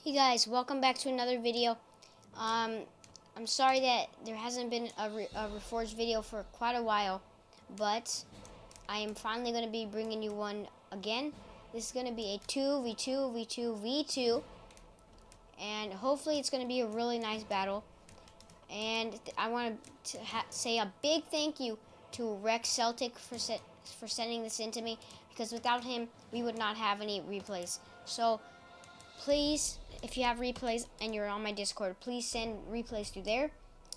Hey guys, welcome back to another video. Um, I'm sorry that there hasn't been a Reforged video for quite a while, but I am finally going to be bringing you one again. This is going to be a 2v2v2v2, and hopefully it's going to be a really nice battle. And I want to say a big thank you to Rex Celtic for sending this in to me, because without him, we would not have any replays. So please, if you have replays and you're on my Discord, please send replays through there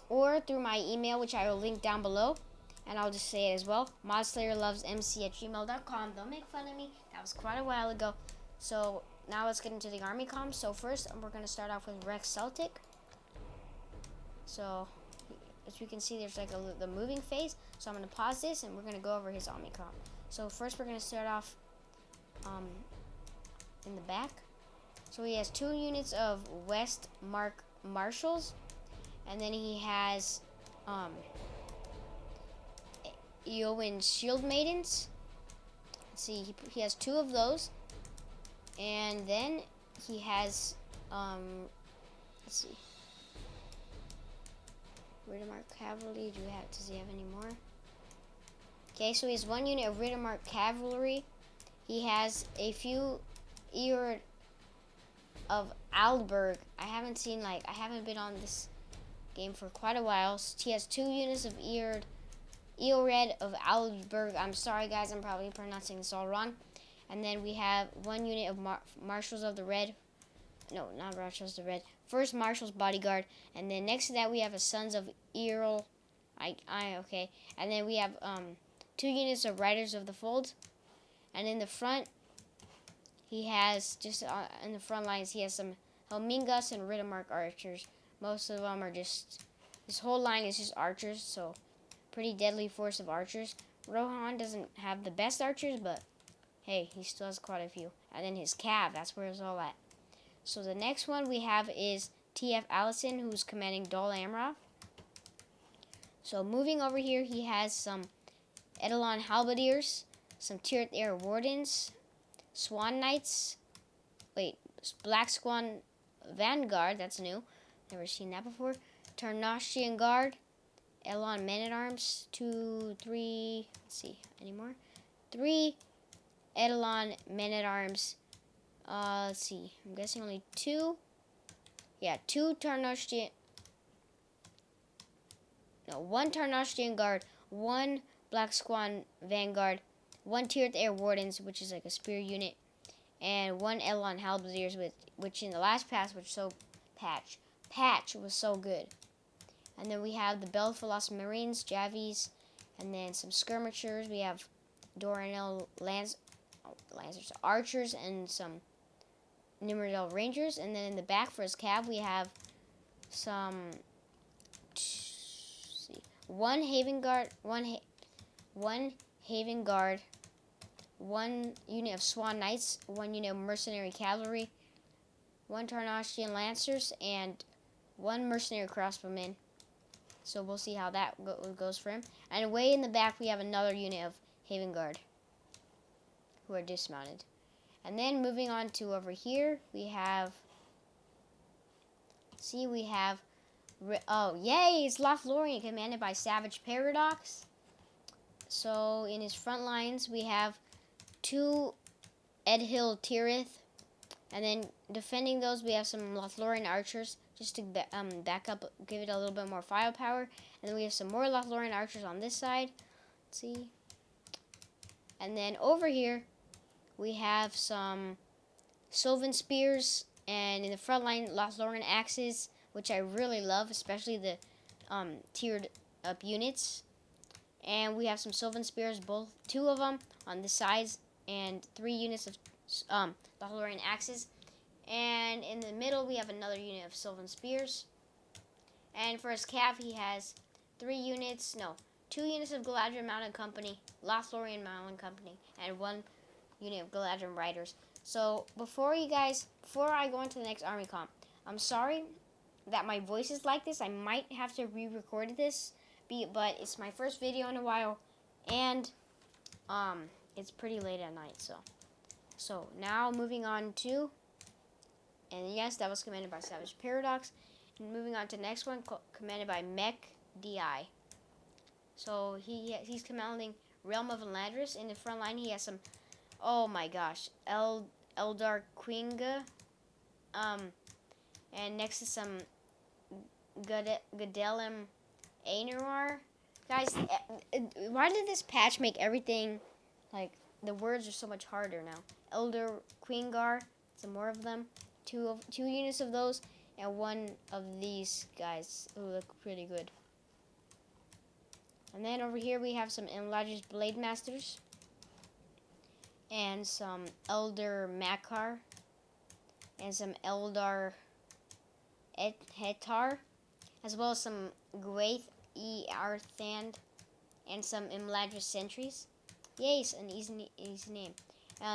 or through my email, which I will link down below. And I'll just say it as well, modslayerlovesmc@gmail.com. Don't make fun of me. That was quite a while ago. So now let's get into the army comms. So first, we're going to start off with Rex Celtic. So as you can see, there's like the moving phase. So I'm going to pause this and we're going to go over his army comm. So first, we're going to start off in the back. So he has 2 units of West Marshals, and then he has Eowyn Shield Maidens. Let's see, he has 2 of those, and then he has let's see, Riddermark Cavalry. Does he have any more? Okay, so he has 1 unit of Riddermark Cavalry. He has a few Ear of Aldberg. I haven't been on this game for quite a while. So he has 2 units of Eored of Aldberg. I'm sorry guys, I'm probably pronouncing this all wrong. And then we have 1 unit of Marshals of the Red. No, not Marshals of the Red. First Marshal's Bodyguard. And then next to that we have a Sons of Earl. Okay. And then we have 2 units of Riders of the Fold. And in the front, he has, just in the front lines, he has some Helmingas and Riddermark archers. Most of them are just, this whole line is just archers, so pretty deadly force of archers. Rohan doesn't have the best archers, but hey, he still has quite a few. And then his cav, that's where it's all at. So the next one we have is TF Allison, who's commanding Dol Amroth. So moving over here, he has some Eidolon Halberdiers, some Tirith Air Wardens, Swan Knights, Black Swan Vanguard, that's new, never seen that before, Tarnoshian Guard, Eidolon Men-at-Arms, 2, 3, let's see, any more? 3 Eidolon Men-at-Arms, let's see, I'm guessing only 2, yeah, 2 Tarnoshian, no, 1 Tarnoshian Guard, 1 Black Swan Vanguard, 1 Tirith Air Wardens, which is like a spear unit, and 1 Eidolon Halberdiers, which in the last patch was so good. And then we have the Belfalos Marines, Javies, and then some skirmishers. We have Doranel Lancers, archers, and some Nimrodel Rangers. And then in the back for his cav, we have some 1 Haven Guard, 1 Haven Guard, 1 unit of Swan Knights, 1 unit of Mercenary Cavalry, 1 Tarnoshian Lancers, and 1 Mercenary Crossbowman. So we'll see how that goes for him. And way in the back we have another unit of Haven Guard, who are dismounted. And then moving on to over here, we have, oh yay, it's Lothlorien, commanded by Savage Paradox. So in his front lines we have 2 Edhill Tirith, and then defending those we have some Lothlorien archers, just to back up, give it a little bit more firepower. And then we have some more Lothlorien archers on this side. Let's see. And then over here we have some Sylvan Spears, and in the front line Lothlorien axes, which I really love, especially the tiered up units. And we have some Sylvan Spears, 2 of them on the sides, and 3 units of Lothlorien axes. And in the middle, we have another unit of Sylvan Spears. And for his cav, he has 2 units of Galadriel Mounted Company, Lothlorien Mounted Company, and 1 unit of Galadriel Riders. So before I go into the next army comp, I'm sorry that my voice is like this. I might have to re-record this, but it's my first video in a while, and it's pretty late at night. So now moving on to And yes, that was commanded by Savage Paradox. And moving on to the next one, commanded by Mech DI. So he's commanding Realm of Eladris. In the front line, he has some, oh my gosh, Eldar Quinga. And next is some Gadelem Ainuar. Guys, why did this patch make everything, like, the words are so much harder now? Elder Queengar, some more of them. Two units of those, and one of these guys who look pretty good. And then over here we have some Enlarged Blade Masters. And some Elder Makar. And some Eldar Hetar. As well as some Graith Arthand. And some Imladris Sentries. Yes, an easy name.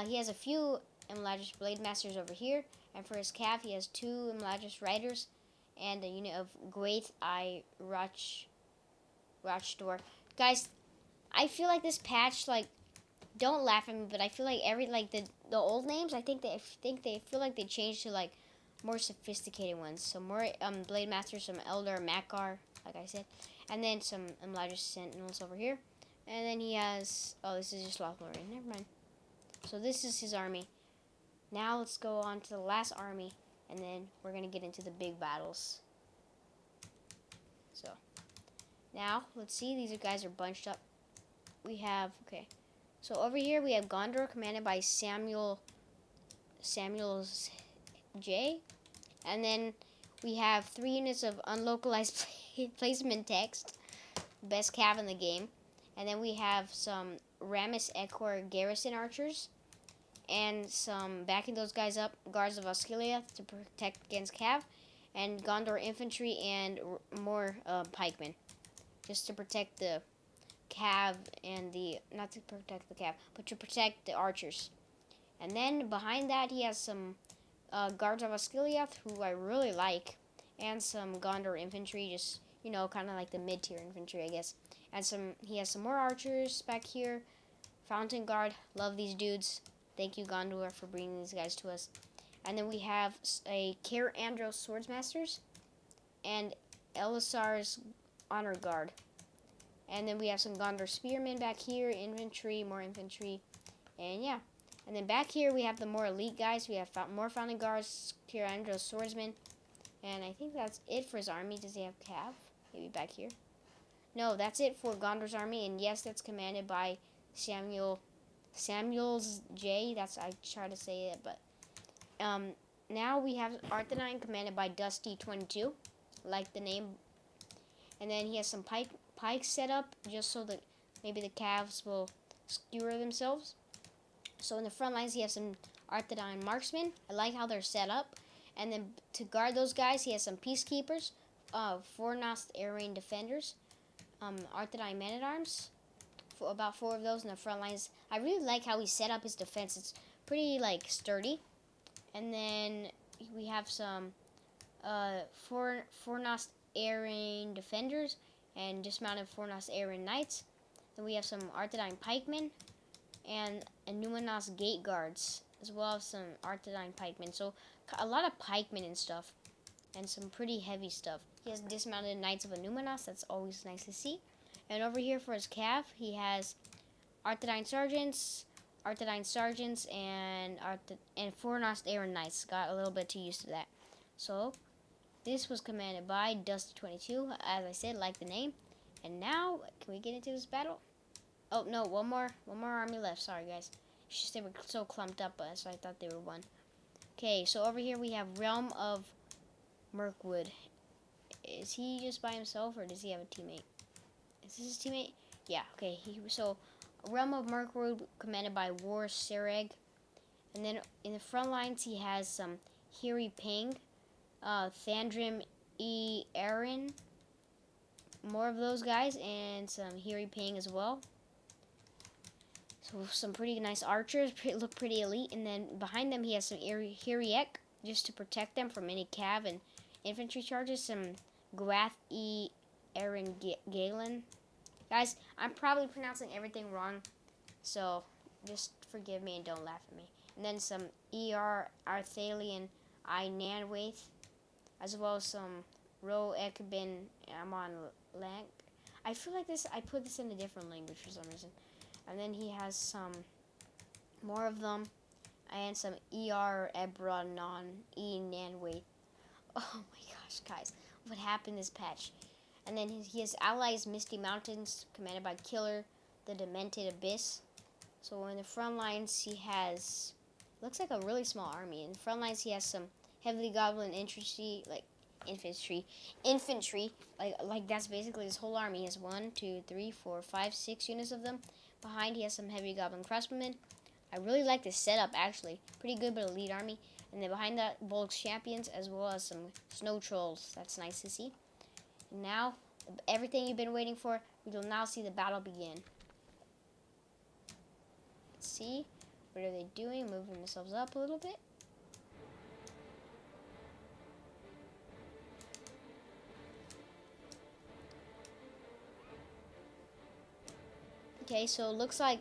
He has a few Imladris Blade Masters over here. And for his cav, he has 2 Imladris Riders. And a unit of Graith Rochdor. Guys, I feel like this patch, like, don't laugh at me, but I feel like the old names, I think they feel like they changed to, like, more sophisticated ones. So more Blade Masters, some Elder Makar, like I said, and then some Elijah Sentinels over here. And then he has, oh, this is just Lothlorien, never mind. So this is his army. Now let's go on to the last army, and then we're gonna get into the big battles. So now let's see, these guys are bunched up. We have, okay, so over here we have Gondor, commanded by Samuel's J. And then we have 3 units of unlocalized placement text, best cav in the game. And then we have some Ramis Ekor garrison archers, and some, backing those guys up, guards of Osgiliath to protect against cav, and Gondor infantry and more pikemen, just to protect the cav and not to protect the cav, but to protect the archers. And then behind that he has some guards of Osgiliath, who I really like, and some Gondor infantry, just, you know, kind of like the mid-tier infantry, I guess. And he has some more archers back here. Fountain Guard, love these dudes. Thank you, Gondor, for bringing these guys to us. And then we have a Kaer Andros Swordsmasters and Elisar's Honor Guard. And then we have some Gondor Spearmen back here, infantry, more infantry, and yeah. And then back here we have the more elite guys. We have more Fountain Guards, Kaer Andros Swordsmen, and I think that's it for his army. Does he have cav? Maybe back here. No, that's it for Gondor's army, and yes, that's commanded by Samuel's J. That's, I try to say it, but now we have Arthedain, commanded by Dusty22, like the name. And then he has some pikes set up, just so that maybe the calves will skewer themselves. So in the front lines, he has some Arthedain marksmen. I like how they're set up. And then to guard those guys, he has some peacekeepers, Fornost air rain defenders, Arthedain men-at-arms, about 4 of those in the front lines. I really like how he set up his defense. It's pretty, like, sturdy. And then we have some Fornost air rain defenders and dismounted Fornost air rain knights. Then we have some Arthedain pikemen and Numenos gate guards, as well as some Arthedain pikemen. So a lot of pikemen and stuff, and some pretty heavy stuff. He has dismounted Knights of Numenos. That's always nice to see. And over here for his cav, he has Arthedain sergeants, and Fornost Aaron Knights. Got a little bit too used to that. So this was commanded by Dusty22, as I said, like the name. And now, can we get into this battle? Oh no, one more army left. Sorry guys, it's just they were so clumped up, so I thought they were one. Okay, so over here we have Realm of Mirkwood. Is he just by himself, or does he have a teammate? Is this his teammate? Yeah. Okay. So Realm of Mirkwood, commanded by War Sereg. And then in the front lines he has some Hiri Ping, Thandrim E. Aaron, more of those guys, and some Hiri Ping as well. So some pretty nice archers, look pretty elite. And then behind them he has some Hiriek, just to protect them from any cav and infantry charges. Some Grath E. Aaron Galen. Guys, I'm probably pronouncing everything wrong, so just forgive me and don't laugh at me. And then some E.R. Arthalian I Nanwaith, as well as some Ro Ekbin Amon Lank. I feel like this, I put this in a different language for some reason. And then he has some more of them, and some ER Ebranon E Nanwaith. Oh my gosh, guys, what happened this patch? And then he has allies Misty Mountains, commanded by Killer, the Demented Abyss. So in the front lines, he has, looks like a really small army. In the front lines, he has some heavily goblin infantry, like that's basically his whole army. He has 1, 2, 3, 4, 5, 6 units of them. Behind, he has some heavy goblin crossbowmen. I really like this setup, actually. Pretty good, but elite army. And then behind that, Volk's champions, as well as some snow trolls. That's nice to see. And now, everything you've been waiting for, we will now see the battle begin. Let's see. What are they doing? Moving themselves up a little bit. Okay, so it looks like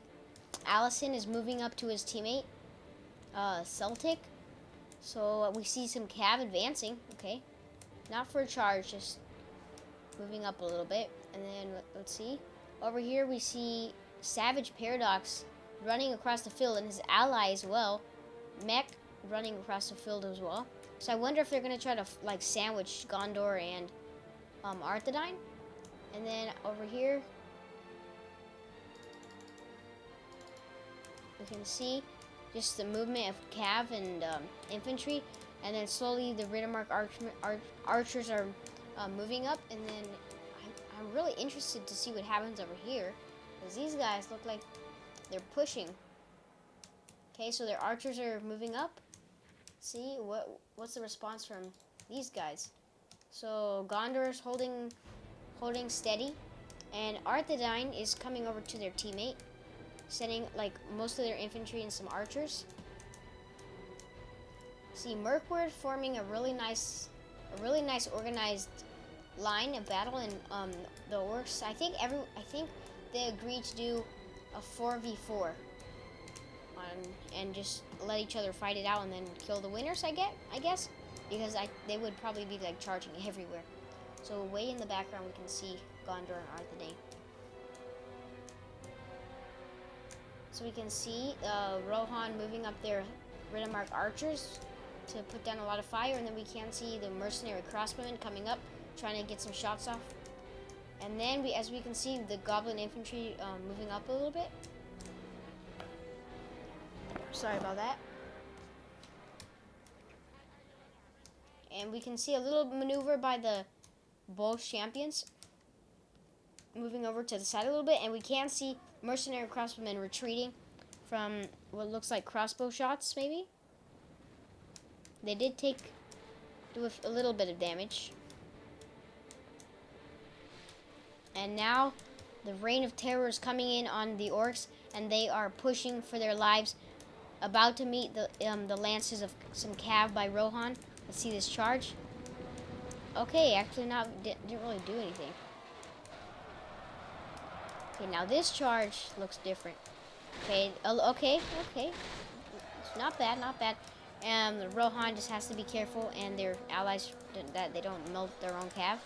Allison is moving up to his teammate, Celtic. So we see some Cav advancing. Okay, not for a charge, just moving up a little bit. And then let's see. Over here we see Savage Paradox running across the field, and his ally as well, Mech, running across the field as well. So I wonder if they're gonna try to like sandwich Gondor and Arthedain. And then over here we can see just the movement of Cav and infantry, and then slowly the Riddermark archers are moving up. And then I'm really interested to see what happens over here, because these guys look like they're pushing. Okay, so their archers are moving up. See what's the response from these guys? So Gondor is holding steady, and Arthedain is coming over to their teammate, sending like most of their infantry and some archers. See Mirkwood forming a really nice organized line of battle, and the orcs. I think they agreed to do a 4v4 and just let each other fight it out and then kill the winners. I guess because they would probably be like charging everywhere. So way in the background we can see Gondor and Arthedain. So we can see Rohan moving up their Riddermark archers to put down a lot of fire, and then we can see the mercenary crossbowmen coming up, trying to get some shots off. And then as we can see, the goblin infantry moving up a little bit. Sorry about that. And we can see a little maneuver by the Volk's champions, moving over to the side a little bit, and we can see mercenary crossbowmen retreating from what looks like crossbow shots, maybe. They did do a little bit of damage. And now the Reign of Terror is coming in on the orcs, and they are pushing for their lives, about to meet the lances of some Cav by Rohan. Let's see this charge. Okay, actually didn't really do anything. Okay, now this charge looks different. Okay, okay. It's not bad. And Rohan just has to be careful, and their allies, that they don't melt their own Cav.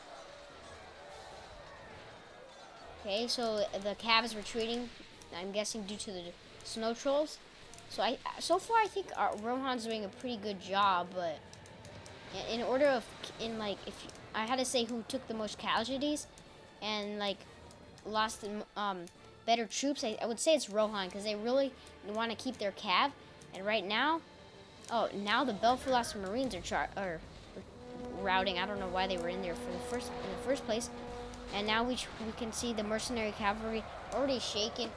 Okay, so the Cav is retreating, I'm guessing due to the snow trolls. So far I think Rohan's doing a pretty good job, but if I had to say who took the most casualties and like lost better troops, I would say it's Rohan, because they really want to keep their Cav. And right now, now the Belfalas Marines are routing. I don't know why they were in there in the first place. And now we can see the mercenary cavalry already shaken,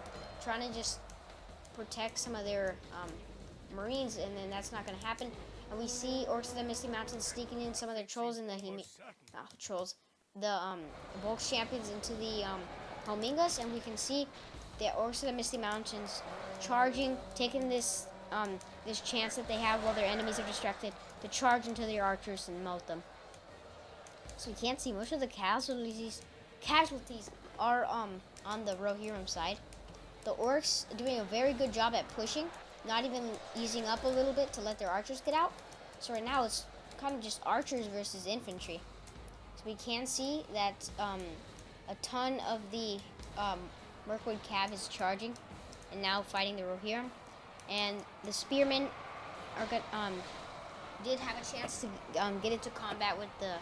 trying to just protect some of their Marines, and then that's not going to happen. And we see Orcs of the Misty Mountains sneaking in some of their trolls in the Volk's champions into the Homingas, and we can see the Orcs of the Misty Mountains charging, taking this chance that they have while their enemies are distracted to charge into their archers and melt them. So we can't see most of the casualties are on the Rohirrim side. The orcs are doing a very good job at pushing, not even easing up a little bit to let their archers get out. So right now it's kind of just archers versus infantry. So we can see that a ton of the Mirkwood Cav is charging and now fighting the Rohirrim. And the spearmen are did have a chance to get into combat with the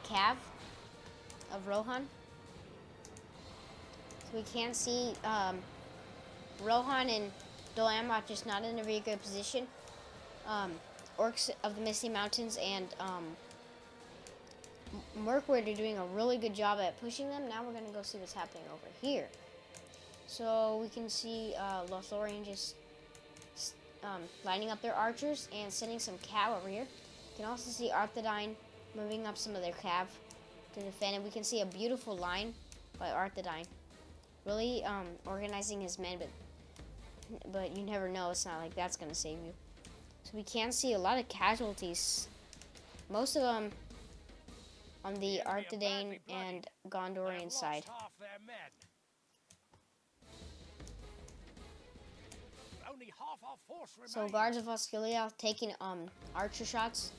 Cav of Rohan. So we can see Rohan and Dol Amroth just not in a very good position. Orcs of the Misty Mountains and Mirkwood are doing a really good job at pushing them. Now we're going to go see what's happening over here. So we can see Lothlorien just lining up their archers and sending some cav over here. You can also see Arthedain moving up some of their cav to defend, and we can see a beautiful line by Arthedain, really organizing his men, but you never know. It's not like that's going to save you. So we can see a lot of casualties, most of them on the Arthedain and Gondorian side. So guards of Osculia taking archer shots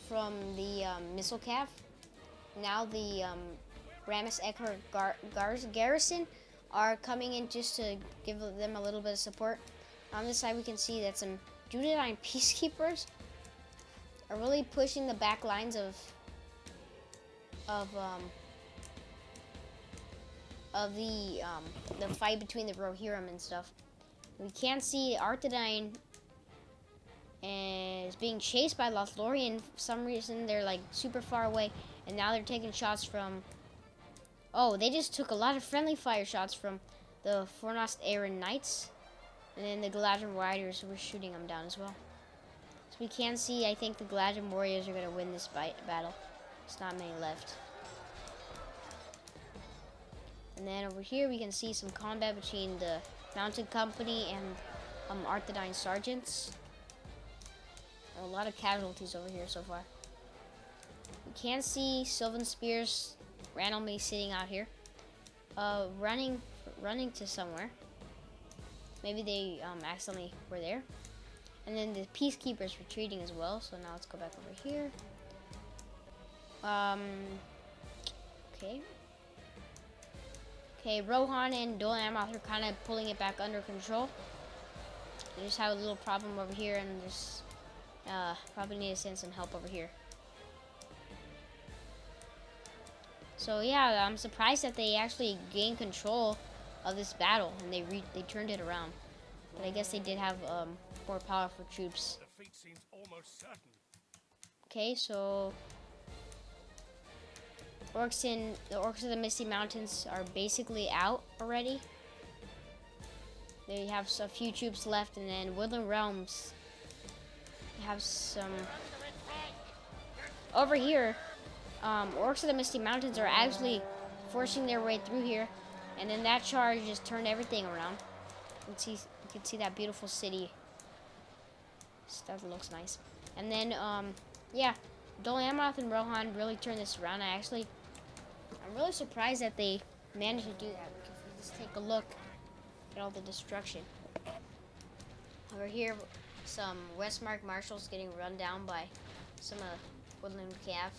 from the missile cav. Now the Ramus Eckhart garrison are coming in just to give them a little bit of support. On this side we can see that some Dunedain peacekeepers are really pushing the back lines of the fight between the Rohirrim and stuff. We can see Arthedain is being chased by Lothlorien. For some reason, they're like super far away, and now they're taking shots from. Oh, they just took a lot of friendly fire shots from the Fornost Aaron Knights, and then the Galadrim Riders were shooting them down as well. So we can see, I think the Galadrim Warriors are going to win this battle. There's not many left. And then over here we can see some combat between the Mounted Company and Arthedain Sergeants. A lot of casualties over here so far. We can see Sylvan Spears randomly sitting out here, running to somewhere. Maybe they accidentally were there. And then the Peacekeepers retreating as well. So now let's go back over here. Okay. Okay, Rohan and Dol Amroth are kind of pulling it back under control. They just have a little problem over here, and just probably need to send some help over here. So yeah, I'm surprised that they actually gained control of this battle, and they turned it around. But I guess they did have more powerful troops. Defeat seems almost certain. Okay, so the orcs of the Misty Mountains are basically out already. They have a few troops left, and then Woodland Realms have some. Over here, orcs of the Misty Mountains are actually forcing their way through here, and then that charge just turned everything around. You can see that beautiful city. Stuff looks nice. And then, yeah, Dol Amroth and Rohan really turned this around. I'm really surprised that they managed to do that. If you just take a look at all the destruction. Over here, some Westmark Marshals getting run down by some Woodland Cav.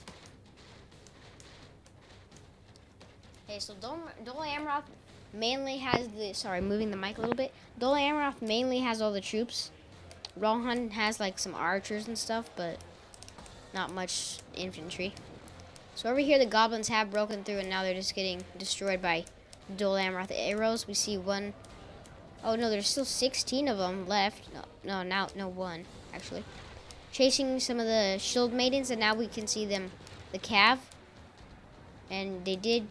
Okay, so Dol Amroth mainly has the. Sorry, moving the mic a little bit. Dol Amroth mainly has all the troops. Rohan has like some archers and stuff, but not much infantry. So over here, the goblins have broken through, and now they're just getting destroyed by Dol Amroth arrows. We see one. Oh no, there's still 16 of them left. No, one actually. Chasing some of the shield maidens, and now we can see them, the cav. And they did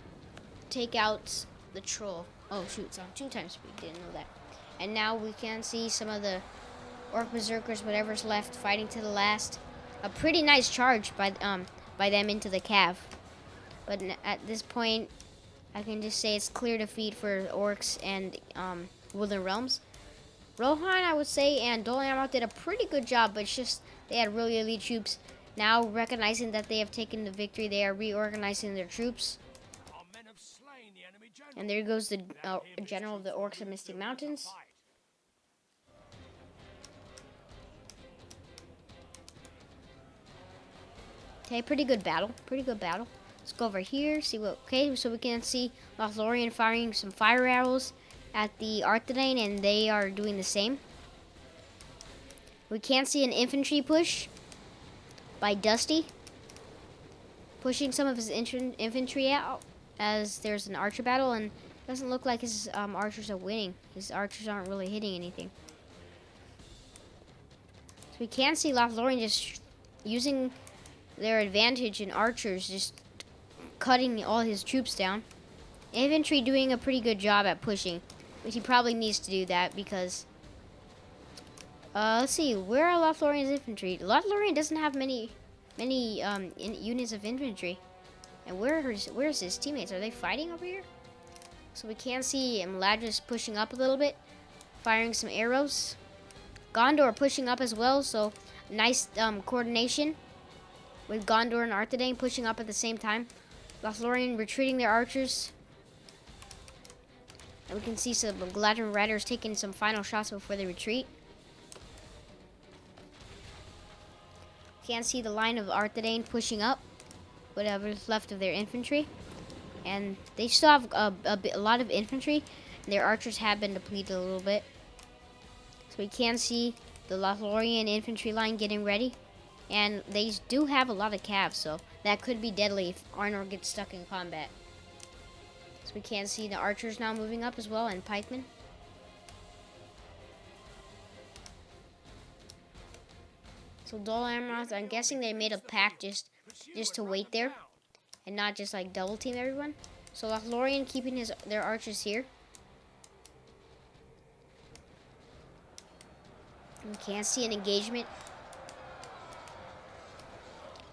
take out the troll. Oh shoot, it's on 2 times speed. Didn't know that. And now we can see some of the orc berserkers, whatever's left, fighting to the last. A pretty nice charge by them into the cav. But at this point, I can just say it's clear defeat for orcs and Woodland Realms. Rohan, I would say, and Dol Amroth did a pretty good job, but it's just they had really elite troops. Now, recognizing that they have taken the victory, they are reorganizing their troops. And there goes the general of the Orcs of Misty Mountains. Okay, pretty good battle. Pretty good battle. Let's go over here, see what... Okay, so we can see Lothlorien firing some fire arrows at the Arthedain, and they are doing the same. We can see an infantry push by Dusty, pushing some of his infantry out as there's an archer battle, and it doesn't look like his archers are winning. His archers aren't really hitting anything. So we can see Lothlorien just using their advantage in archers, just cutting all his troops down. Infantry doing a pretty good job at pushing, but he probably needs to do that because... let's see, where are Lothlorien's infantry? Lothlorien doesn't have many units of infantry. And where's his teammates? Are they fighting over here? So we can see Mladris pushing up a little bit, firing some arrows. Gondor pushing up as well, so nice coordination with Gondor and Arthedain pushing up at the same time. Lothlorien retreating their archers. And we can see some Galadrim riders taking some final shots before they retreat. Can see the line of Arthedain pushing up, whatever's left of their infantry, and they still have a lot of infantry. And their archers have been depleted a little bit, so we can see the Lothlorien infantry line getting ready, and they do have a lot of calves, so that could be deadly if Arnor gets stuck in combat. So we can see the archers now moving up as well, and pikemen. So Dol Amroth, I'm guessing they made a pact just to wait there and not just like double team everyone. So Lothlorien keeping their archers here. We can't see an engagement.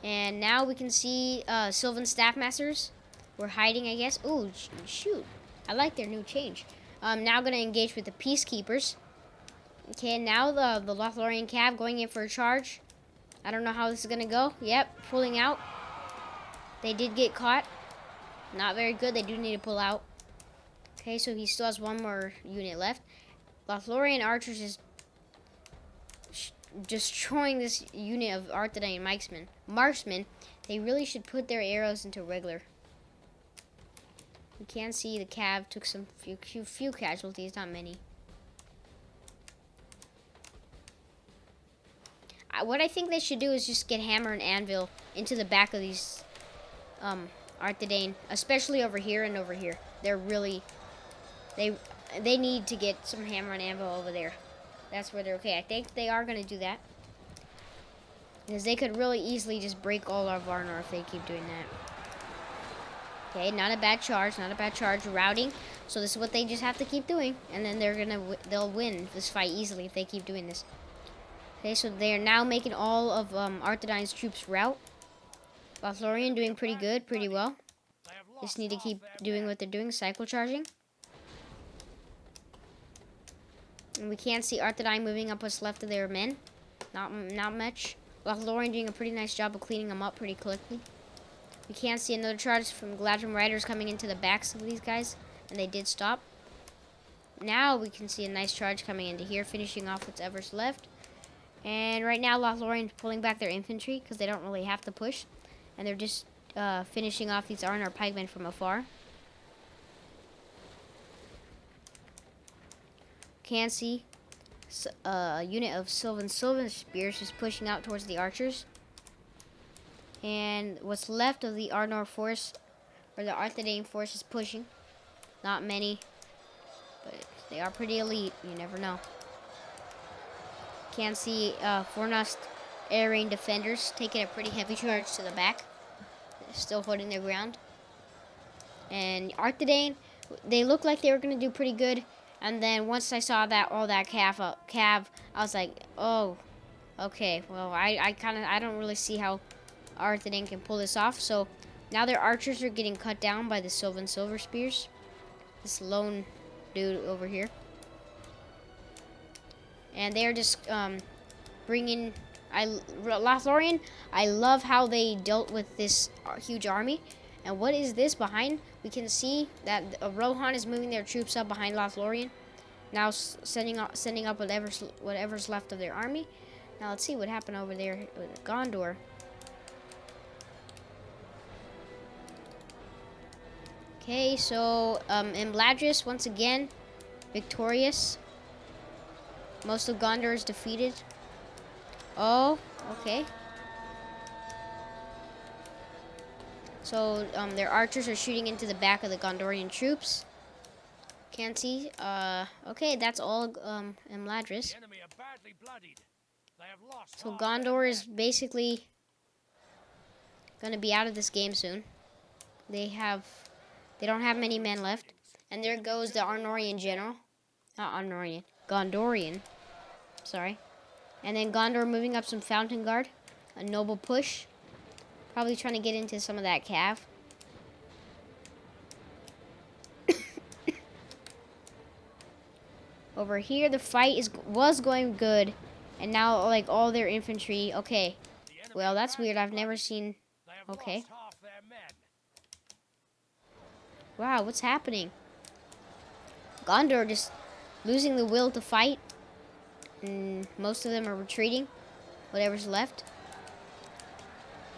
And now we can see Sylvan Staffmasters. We're hiding, I guess. Oh, shoot. I like their new change. Now going to engage with the Peacekeepers. Okay, now the Lothlorien Cav going in for a charge. I don't know how this is going to go. Yep, pulling out. They did get caught. Not very good. They do need to pull out. Okay, so he still has one more unit left. Lothlorien archers is destroying this unit of Arthedain marksmen. They really should put their arrows into regular. You can see the Cav took some few casualties, not many. What I think they should do is just get hammer and anvil into the back of these Arthedain, especially over here and over here. They're really they need to get some hammer and anvil over there. That's where they're okay. I think they are going to do that, because they could really easily just break all of Arnor if they keep doing that. Okay, not a bad charge, routing. So this is what they just have to keep doing, and then they'll win this fight easily if they keep doing this. Okay, so they are now making all of Arthedain's troops rout. Lothlorien doing pretty good, pretty well. Just need to keep doing what they're doing, cycle charging. And we can see Arthedain moving up what's left of their men. Not much. Lothlorien doing a pretty nice job of cleaning them up pretty quickly. We can see another charge from Galadrim riders coming into the backs of these guys, and they did stop. Now we can see a nice charge coming into here, finishing off whatever's left. And right now Lothlorien's pulling back their infantry because they don't really have to push, and they're just finishing off these Arnor pikemen from afar. Can see a unit of Sylvan spears is pushing out towards the archers. And what's left of the Arnor force, or the Arthedain force, is pushing. Not many, but they are pretty elite. You never know. Can see Fornost air rain defenders taking a pretty heavy charge to the back. They're still holding their ground. And Arthedain, they looked like they were going to do pretty good. And then once I saw all that cav, I was like, oh, okay. Well, I don't really see how Arthedain can pull this off. So now their archers are getting cut down by the Sylvan Silver Spears. This lone dude over here. And they're just bringing... Lothlorien, I love how they dealt with this huge army. And what is this behind? We can see that Rohan is moving their troops up behind Lothlorien. Now sending up whatever's left of their army. Now let's see what happened over there with Gondor. Okay, so Imladris once again victorious. Most of Gondor is defeated. Oh, okay. So their archers are shooting into the back of the Gondorian troops. Can't see. Okay, that's all Imladris. So Gondor is basically gonna be out of this game soon. They don't have many men left. And there goes the Arnorian general. Not Arnorian. Gondorian. Sorry. And then Gondor moving up some Fountain Guard. A noble push. Probably trying to get into some of that cav. Over here, the fight was going good. And now, like, all their infantry. Okay. Well, that's weird. I've never seen... Okay. Wow, what's happening? Gondor just losing the will to fight. And most of them are retreating. Whatever's left.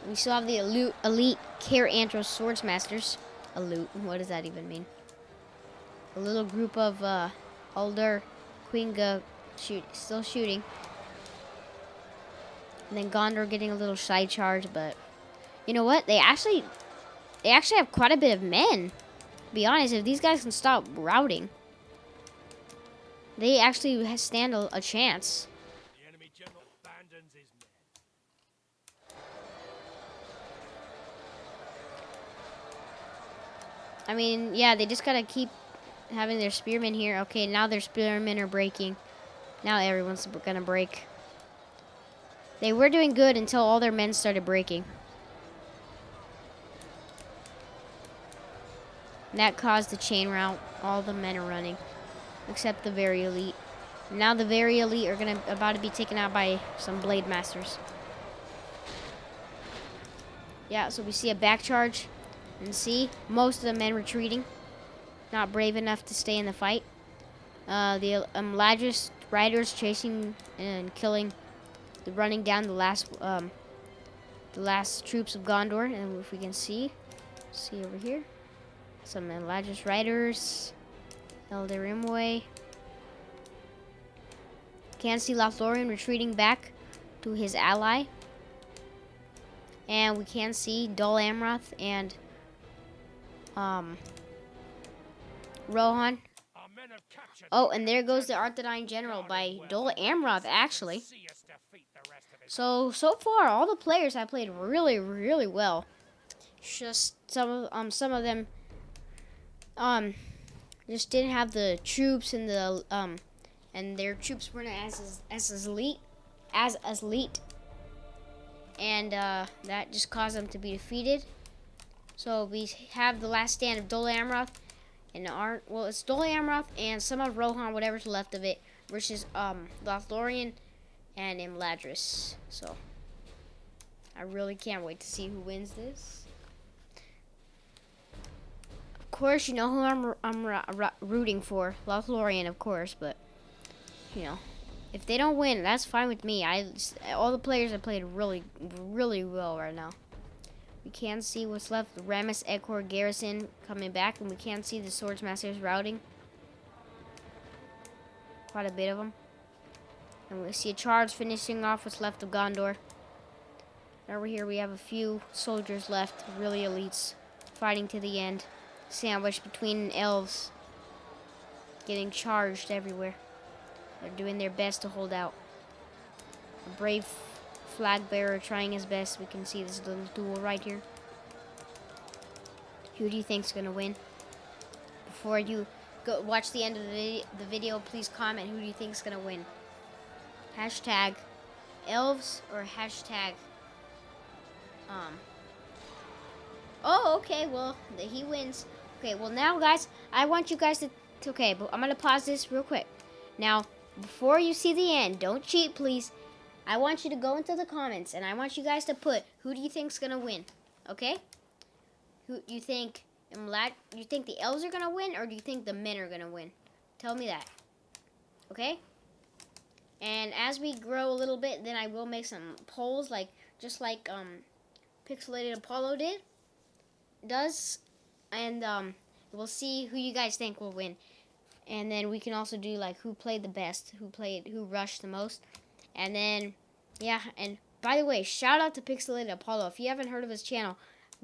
We still have the elite Care Antros Swordsmasters. Elite, what does that even mean? A little group of older Queenga still shooting. And then Gondor getting a little side charge, but you know what? They actually have quite a bit of men. To be honest, if these guys can stop routing, they actually stand a chance. The enemy general abandons his men. I mean, yeah, they just gotta keep having their spearmen here. Okay, now their spearmen are breaking. Now everyone's gonna break. They were doing good until all their men started breaking. That caused the chain rout. All the men are running, except the very elite. Now the very elite are about to be taken out by some blade masters. Yeah, so we see a back charge, and see most of the men retreating, not brave enough to stay in the fight. The Ladris riders chasing and killing, running down the last troops of Gondor. And if we can see over here, some Ladris riders, Elder Imwe. Can see Lothlorien retreating back to his ally. And we can see Dol Amroth and Rohan. Oh, and there goes the Arthedain General by Dol Amroth, actually. So far, all the players have played really, really well. Just some of them just didn't have the troops and and their troops weren't as elite, and that just caused them to be defeated. So we have the last stand of Dol Amroth, and it's Dol Amroth and some of Rohan, whatever's left of it, versus Lothlorien and Imladris. So I really can't wait to see who wins this. Of course, you know who I'm rooting for, Lothlorien, of course, but you know, if they don't win, that's fine with me. All the players have played really, really well right now. We can see what's left. The Ramus Ekor Garrison coming back, and we can see the Swordsmasters routing. Quite a bit of them. And we see a charge finishing off what's left of Gondor. And over here we have a few soldiers left, really elites, fighting to the end. Sandwiched between elves, getting charged everywhere. They're doing their best to hold out. A brave flag bearer trying his best. We can see this little duel right here. Who do you think's gonna win? Before you go watch the end of the video, please comment who do you think's gonna win. Hashtag elves or hashtag Oh, okay, well, he wins. Okay, well now guys, I want you guys to okay, but I'm gonna pause this real quick. Now, before you see the end, don't cheat, please. I want you to go into the comments, and I want you guys to put who do you think's gonna win, okay? Who you think? You think the elves are gonna win, or do you think the men are gonna win? Tell me that, okay? And as we grow a little bit, then I will make some polls, just like Pixelated Apollo does, and we'll see who you guys think will win. And then we can also do like who played the best, who rushed the most. And then, yeah, and by the way, shout out to Pixelated Apollo. If you haven't heard of his channel,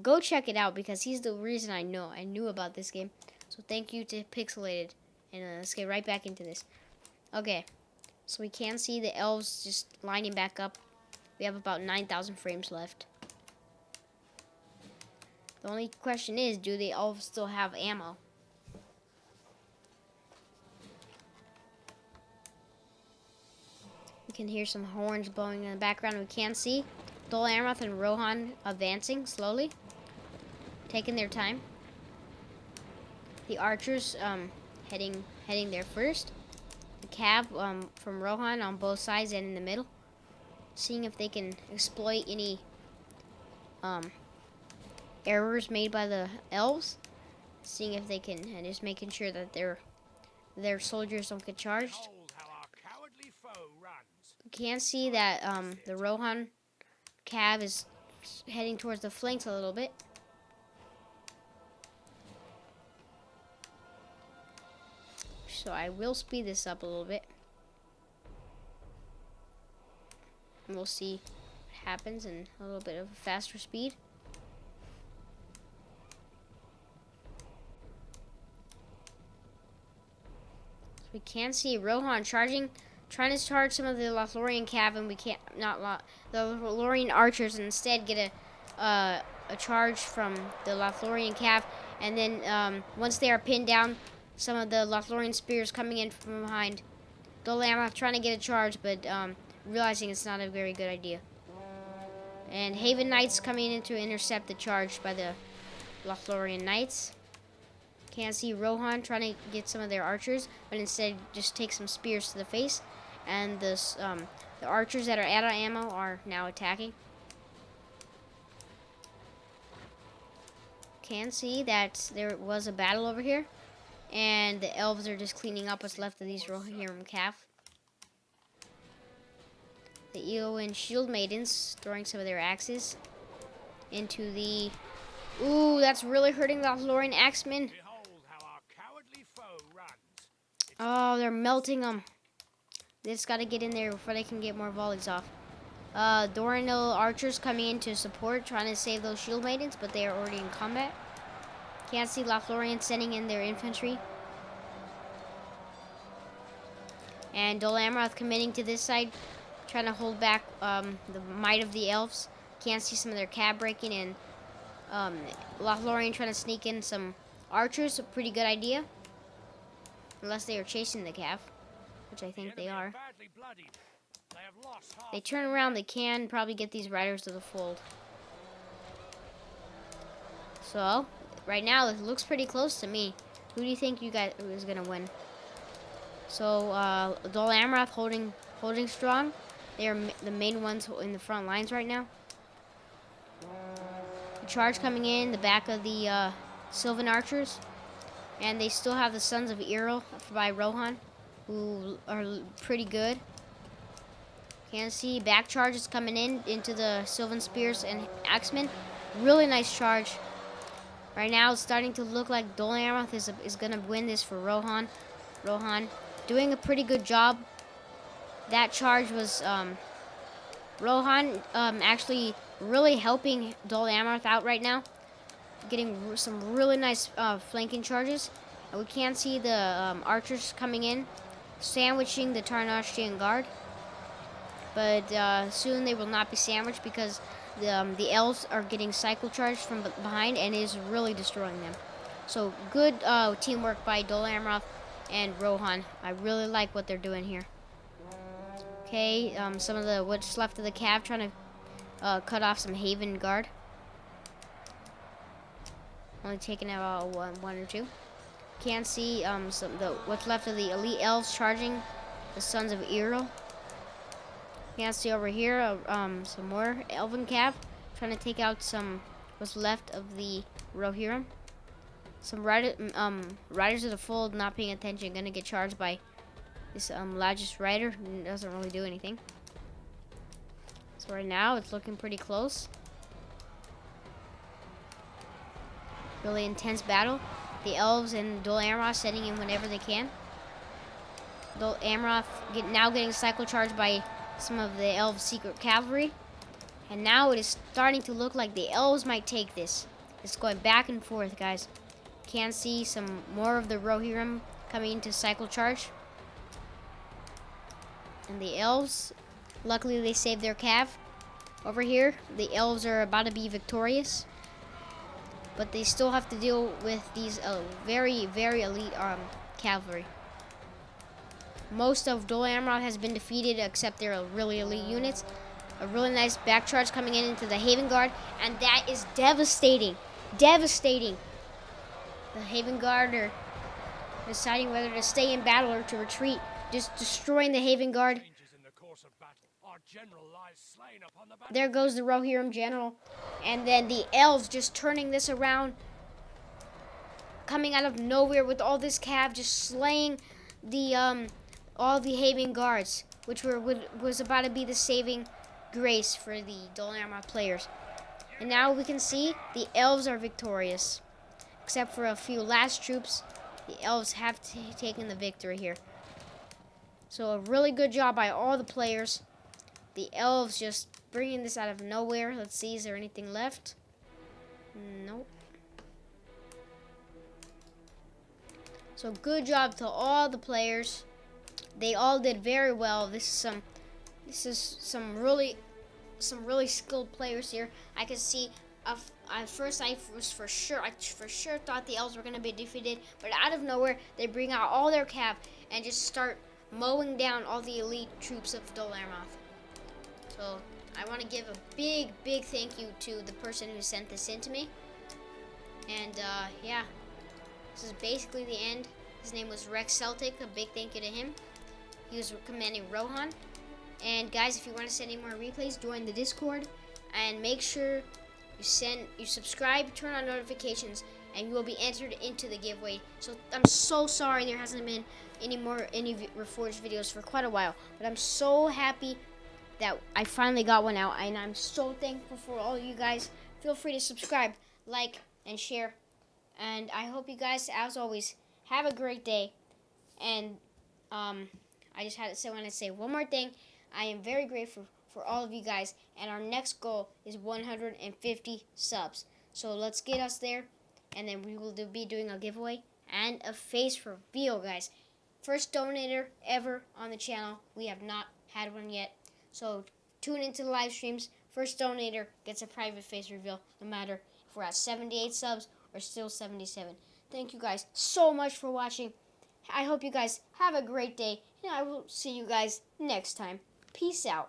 go check it out because he's the reason I knew about this game. So thank you to Pixelated. And let's get right back into this. Okay, so we can see the elves just lining back up. We have about 9,000 frames left. The only question is, do the elves still have ammo? We can hear some horns blowing in the background. We can see Dol Amroth and Rohan advancing slowly, taking their time. The archers heading there first. The cav from Rohan on both sides and in the middle, seeing if they can exploit any errors made by the elves. Seeing if they can, and just making sure that their soldiers don't get charged. Behold how our cowardly foe runs. We can see that the Rohan cav is heading towards the flanks a little bit. So I will speed this up a little bit. And we'll see what happens in a little bit of a faster speed. So we can see Rohan trying to charge some of the Lothlorien cav, and we can't, the Lothlorien archers, and instead get a charge from the Lothlorien cav, and then once they are pinned down, some of the Lothlorien spears coming in from behind. Dol Amroth trying to get a charge, but realizing it's not a very good idea. And Haven Knights coming in to intercept the charge by the Lothlorien Knights. Can't see Rohan trying to get some of their archers, but instead just take some spears to the face. And the archers that are out of ammo are now attacking. Can see that there was a battle over here, and the elves are just cleaning up what's left of these Rohirrim cav. The Eowyn shield maidens throwing some of their axes into the... Ooh, that's really hurting the Lothlorien axemen. Behold how our cowardly foe runs. Oh, they're melting them. They just got to get in there before they can get more volleys off. Doranil archers coming in to support, trying to save those shield maidens, but they are already in combat. Can't see Lothlorien sending in their infantry. And Dol Amroth committing to this side, trying to hold back the might of the elves. Can't see some of their cav breaking, and Lothlorien trying to sneak in some archers. A pretty good idea. Unless they are chasing the cav, which I think they are. Badly bloodied. They have lost half. They turn around, they can probably get these riders to the fold. So, right now it looks pretty close to me. Who do you think you guys is gonna win? So, Dol Amroth holding strong. They are the main ones in the front lines right now. The charge coming in the back of the Sylvan archers, and they still have the Sons of Eril by Rohan, who are pretty good. Can see back charges coming into the Sylvan spears and axemen. Really nice charge. Right now, it's starting to look like Dol Amroth is gonna win this for Rohan. Rohan doing a pretty good job. That charge was Rohan actually really helping Dol Amroth out right now, getting some really nice flanking charges. And we can see the archers coming in, sandwiching the Tarnashian guard. But soon they will not be sandwiched because the elves are getting cycle charged from behind and is really destroying them. So good teamwork by Dol Amroth and Rohan. I really like what they're doing here. Okay, some of the what's left of the cav trying to cut off some Haven guard. Only taking out one or two. Can't see what's left of the elite elves charging the Sons of Eril. Can't see over here some more Elven cav trying to take out what's left of the Rohirrim. Some riders of the fold not paying attention, gonna get charged by this largest rider. Doesn't really do anything. So right now it's looking pretty close. Really intense battle. the elves and Dol Amroth sending in whenever they can. Dol Amroth now getting cycle charged by some of the elves' secret cavalry. And now it is starting to look like the elves might take this. It's going back and forth, guys. Can see some more of the Rohirrim coming into cycle charge. And the elves, luckily they saved their cav. Over here, the elves are about to be victorious. But they still have to deal with these very, very elite cavalry. Most of Dol Amroth has been defeated except their really elite units. A really nice back charge coming in into the Haven Guard, and that is devastating. Devastating. The Haven Guard are deciding whether to stay in battle or to retreat, just destroying the Haven Guard. Changes in the course of battle. Our general lies slain upon the There goes the Rohirrim general, and then the elves just turning this around, coming out of nowhere with all this cav, just slaying the all the Haven Guards, which was about to be the saving grace for the Dol Amroth players. And now we can see the elves are victorious. Except for a few last troops, the elves have taken the victory here. So a really good job by all the players. The elves just bringing this out of nowhere. Let's see, is there anything left? Nope. So good job to all the players. They all did very well. This is some really skilled players here. I can see. At first, I for sure thought the elves were gonna be defeated, but out of nowhere, they bring out all their cav and just start mowing down all the elite troops of Dol Amroth. So I want to give a big thank you to the person who sent this in to me. And yeah, this is basically the end. His name was Rex Celtic. A big thank you to him. He was commanding Rohan. And guys, if you want to send any more replays, join the Discord and make sure you subscribe, turn on notifications, and you will be entered into the giveaway. So I'm so sorry there hasn't been any Reforged videos for quite a while, but I'm so happy that I finally got one out, and I'm so thankful for all you guys. Feel free to subscribe, like, and share. And I hope you guys, as always, have a great day. And I just want to say one more thing. I am very grateful for all of you guys, and our next goal is 150 subs. So let's get us there, and then we will be doing a giveaway and a face reveal, guys. First donator ever on the channel. We have not had one yet. So tune into the live streams. First donator gets a private face reveal, no matter if we're at 78 subs or still 77. Thank you guys so much for watching. I hope you guys have a great day, and I will see you guys next time. Peace out.